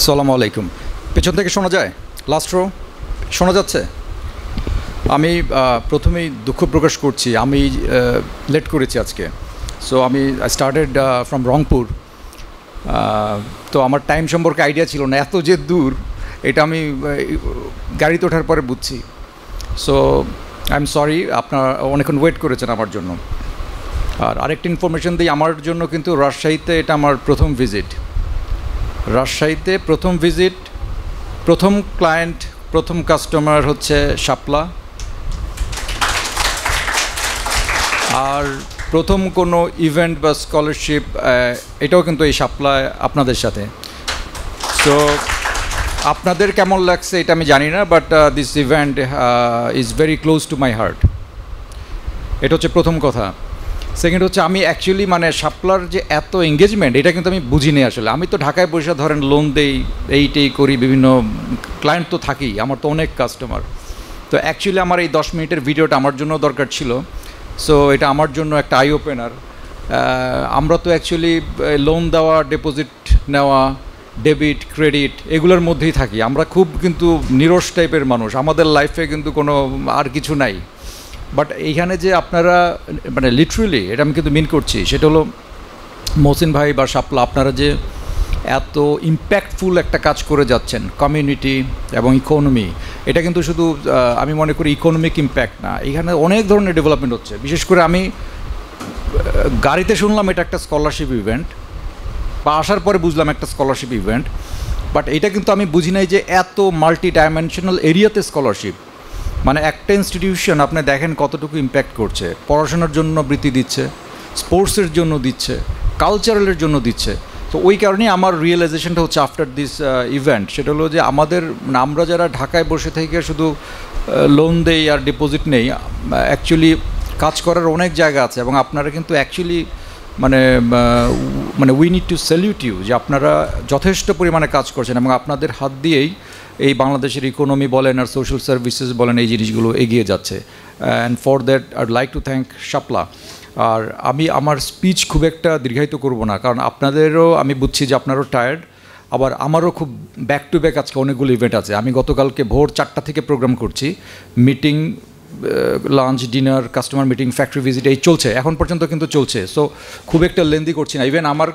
আসসালামু আলাইকুম। পেছন থেকে শোনা যায়? লাস্ট রো শোনা যাচ্ছে? আমি প্রথমেই দুঃখ প্রকাশ করছি, আমি লেট করেছি আজকে। সো আমি স্টার্টেড ফ্রম রংপুর। তো আমার টাইম সম্পর্কে আইডিয়া ছিল না, এত যে দূর এটা আমি গাড়িতে ওঠার পরে বুঝছি। সো আই এম সরি, আপনারা অনেকক্ষণ ওয়েট করেছেন আমার জন্য। আর আরেকটা ইনফরমেশন দিই, আমার জন্য কিন্তু রাজশাহীতে এটা আমার প্রথম ভিজিট। রাজশাহীতে প্রথম ভিজিট, প্রথম ক্লায়েন্ট, প্রথম কাস্টমার হচ্ছে শাপলা। আর প্রথম কোনো ইভেন্ট বা স্কলারশিপ এটাও কিন্তু এই শাপলায় আপনাদের সাথে। সো আপনাদের কেমন লাগছে এটা আমি জানি না, but this event is very close to my heart. এটা হচ্ছে প্রথম কথা। সেকেন্ড হচ্ছে আমি অ্যাকচুয়ালি মানে শাপলার যে এত এঙ্গেজমেন্ট এটা কিন্তু আমি বুঝিনি আসলে। আমি তো ঢাকায় বসে ধরেন লোন দেই, এইটাই করি, বিভিন্ন ক্লায়েন্ট তো থাকেই, আমার তো অনেক কাস্টমার। তো অ্যাকচুয়ালি আমার এই 10 মিনিটের ভিডিওটা আমার জন্য দরকার ছিল। সো এটা আমার জন্য একটা আই ওপেনার। আমরা তো অ্যাকচুয়ালি লোন দেওয়া, ডিপোজিট নেওয়া, ডেবিট, ক্রেডিট এগুলোর মধ্যেই থাকি। আমরা খুব কিন্তু নিরস টাইপের মানুষ, আমাদের লাইফে কিন্তু কোনো আর কিছু নাই। বাট এইখানে যে আপনারা মানে লিটারেলি এটা আমি কিন্তু মিন করছি, সেটা হলো মহসিন ভাই বা শাপলা, আপনারা যে এত ইম্প্যাক্টফুল একটা কাজ করে যাচ্ছেন কমিউনিটি এবং ইকোনমি, এটা কিন্তু শুধু আমি মনে করি ইকোনমিক ইম্প্যাক্ট না, এখানে অনেক ধরনের ডেভেলপমেন্ট হচ্ছে। বিশেষ করে আমি গাড়িতে শুনলাম এটা একটা স্কলারশিপ ইভেন্ট, বা আসার পরে বুঝলাম একটা স্কলারশিপ ইভেন্ট, বাট এটা কিন্তু আমি বুঝি নাই যে এত মাল্টি ডাইমেনশনাল এরিয়াতে স্কলারশিপ। মানে একটা ইনস্টিটিউশন আপনি দেখেন কতটুকু ইম্প্যাক্ট করছে, পড়াশোনার জন্য বৃত্তি দিচ্ছে, স্পোর্টসের জন্য দিচ্ছে, কালচারালের জন্য দিচ্ছে। তো ওই কারণেই আমার রিয়েলাইজেশনটা হচ্ছে আফটার দিস ইভেন্ট, সেটা হলো যে আমাদের আমরা যারা ঢাকায় বসে থেকে শুধু লোন দেই আর ডিপোজিট নেই, অ্যাকচুয়ালি কাজ করার অনেক জায়গা আছে। এবং আপনারা কিন্তু অ্যাকচুয়ালি মানে মানে we need to salute you যে আপনারা যথেষ্ট পরিমাণে কাজ করছেন, এবং আপনাদের হাত দিয়েই এই বাংলাদেশের ইকোনমি বলেন আর সোশ্যাল সার্ভিসেস বলেন এই জিনিসগুলো এগিয়ে যাচ্ছে। And for that I'd like to thank Shapla. আর আমি আমার স্পিচ খুব একটা দীর্ঘায়িত করব না, কারণ আপনাদেরও আমি বুঝছি যে আপনারও টায়ার্ড, আবার আমারও খুব ব্যাক টু ব্যাক আজকে অনেকগুলো ইভেন্ট আছে। আমি গতকালকে ভোর 4টা থেকে প্রোগ্রাম করছি, meeting, lunch, dinner, customer meeting, factory visit এই চলছে, এখন পর্যন্ত কিন্তু চলছে। সো খুব একটা লেন্দি করছি না। ইভেন আমার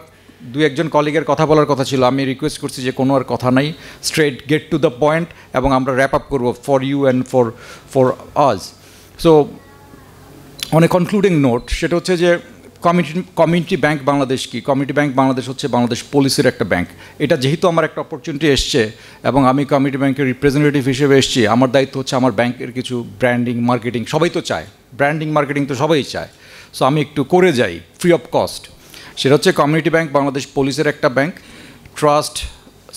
দু একজন কলিগের কথা বলার কথা ছিল, আমি রিকোয়েস্ট করছি যে কোনো আর কথা নাই, straight get to the point, এবং আমরা র্যাপ আপ করবো ফর ইউ অ্যান্ড ফর আজ। So on a concluding note, সেটা হচ্ছে যে কমিউনিটি ব্যাংক বাংলাদেশ কি? কমিউনিটি ব্যাংক বাংলাদেশ হচ্ছে বাংলাদেশ পুলিশের একটা ব্যাংক। এটা যেহেতু আমার একটা অপরচুনিটি এসছে এবং আমি কমিউনিটি ব্যাংকের রিপ্রেজেন্টেটিভ হিসেবে এসেছি, আমার দায়িত্ব হচ্ছে আমার ব্যাংকের কিছু ব্র্যান্ডিং, মার্কেটিং, সবাই তো চায় ব্র্যান্ডিং, মার্কেটিং তো সবাই চায়। সো আমি একটু করে যাই ফ্রি অফ কস্ট। সেটা হচ্ছে কমিউনিটি ব্যাংক বাংলাদেশ পুলিশের একটা ব্যাংক। ট্রাস্ট,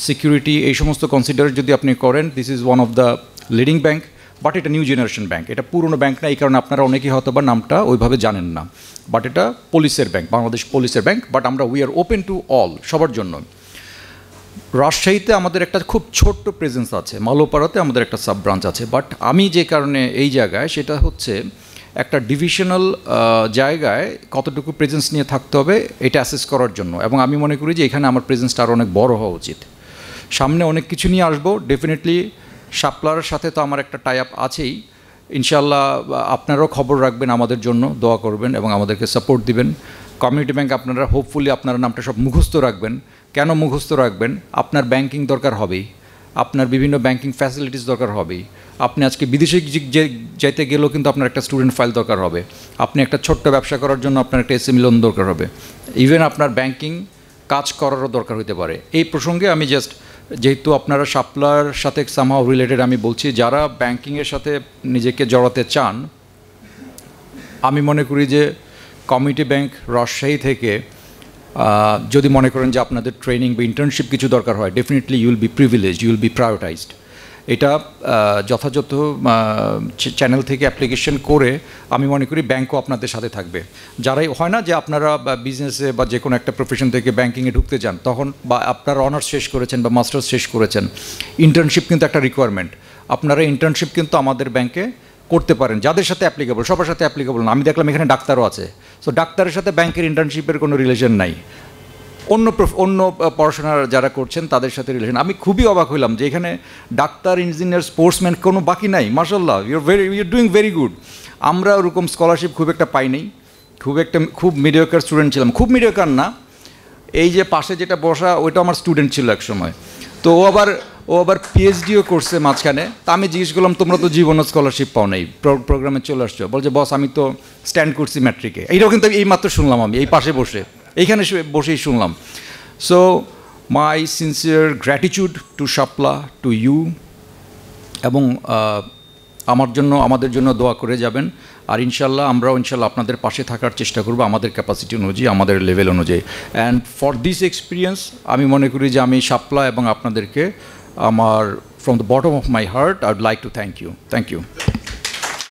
সিকিউরিটি এই সমস্ত কনসিডার যদি আপনি করেন, this is one of the leading bank. But এটা নিউ জেনারেশন ব্যাংক, এটা পুরনো ব্যাংক না, এই কারণে আপনারা অনেকেই হয়তো বা নামটা ওইভাবে জানেন না। বাট এটা পুলিশের ব্যাংক, বাংলাদেশ পুলিশের ব্যাংক। বাট আমরা we are open to all, সবার জন্য। রাজশাহীতে আমাদের একটা খুব ছোট্ট প্রেজেন্স আছে, মালোপাড়াতে আমাদের একটা সাব ব্রাঞ্চ আছে। বাট আমি যে কারণে এই জায়গায়, সেটা হচ্ছে একটা ডিভিশনাল জায়গায় কতটুকু প্রেজেন্স নিয়ে থাকতে হবে এটা অ্যাসেস করার জন্য। এবং আমি মনে করি যে এখানে আমার প্রেজেন্সটা আরও অনেক বড় হওয়া উচিত। সামনে অনেক কিছু নিয়ে আসবো ডেফিনেটলি। শাপলার সাথে তো আমার একটা টাই আপ আছেই, ইনশাল্লাহ আপনারাও খবর রাখবেন, আমাদের জন্য দোয়া করবেন এবং আমাদেরকে সাপোর্ট দিবেন। কমিউনিটি ব্যাংক আপনারা হোপফুলি আপনারা নামটা সব মুখস্থ রাখবেন। কেন মুখস্থ রাখবেন? আপনার ব্যাংকিং দরকার হবেই, আপনার বিভিন্ন ব্যাংকিং ফ্যাসিলিটিস দরকার হবেই। আপনি আজকে বিদেশে যেতে গেলেও কিন্তু আপনার একটা স্টুডেন্ট ফাইল দরকার হবে, আপনি একটা ছোট্ট ব্যবসা করার জন্য আপনার একটা এসএমই লোন দরকার হবে, ইভেন আপনার ব্যাংকিং কাজ করারও দরকার হতে পারে। এই প্রসঙ্গে আমি জাস্ট, যেহেতু আপনারা শাপলার সাথে সামহাও রিলেটেড, আমি বলছি যারা ব্যাংকিংয়ের সাথে নিজেকে জড়াতে চান, আমি মনে করি যে কমিউনিটি ব্যাংক রাজশাহী থেকে যদি মনে করেন যে আপনাদের ট্রেনিং বা ইন্টার্নশিপ কিছু দরকার হয়, definitely you will be privileged, you will be prioritised. এটা যথাযথ চ্যানেল থেকে অ্যাপ্লিকেশন করে আমি মনে করি ব্যাংকও আপনাদের সাথে থাকবে। যারাই হয় না যে আপনারা বিজনেসে বা যে কোনো একটা প্রফেশন থেকে ব্যাংকিংয়ে ঢুকতে যান, তখন বা আপনারা অনার্স শেষ করেছেন বা মাস্টার্স শেষ করেছেন, ইন্টার্নশিপ কিন্তু একটা রিকোয়ারমেন্ট। আপনারা ইন্টার্নশিপ কিন্তু আমাদের ব্যাংকে করতে পারেন, যাদের সাথে অ্যাপ্লিকেবল, সবার সাথে অ্যাপ্লিকেবল না। আমি দেখলাম এখানে ডাক্তারও আছে। সো ডাক্তারের সাথে ব্যাংকের ইন্টার্নশিপের কোনো রিলেশন নাই। অন্য পড়াশোনার যারা করছেন তাদের সাথে রিলেশন। আমি খুবই অবাক হইলাম যে এখানে ডাক্তার, ইঞ্জিনিয়ার, স্পোর্টসম্যান কোনো বাকি নাই। মাশাআল্লাহ, ইউর ডুইং ভেরি গুড। আমরা ওরকম স্কলারশিপ খুব একটা পাই নাই, খুব মিডিওকার স্টুডেন্ট ছিলাম, খুব মিডিওকার না। এই যে পাশে যেটা বসা ওইটা আমার স্টুডেন্ট ছিল এক সময়, তো ও আবার পিএইচডিও করছে মাঝখানে। তা আমি জিজ্ঞেস করলাম তোমরা তো জীবনও স্কলারশিপ পাও নাই, প্রোগ্রামে চলে আসছো। বলছে বস আমি তো স্ট্যান্ড করছি ম্যাট্রিকে। এইটাও কিন্তু এই মাত্র শুনলাম আমি, এই পাশে এইখানে বসেই শুনলাম। So my sincere gratitude to Shapla, to you, এবং আমাদের জন্য দোয়া করে যাবেন। আর আমরাও ইনশাল্লাহ আপনাদের পাশে থাকার চেষ্টা করব আমাদের ক্যাপাসিটি অনুযায়ী, আমাদের লেভেল অনুযায়ী। অ্যান্ড ফর দিস এক্সপিরিয়েন্স আমি মনে করি যে আমি শাপলা এবং আপনাদেরকে আমার from the bottom of my heart I would like to thank you.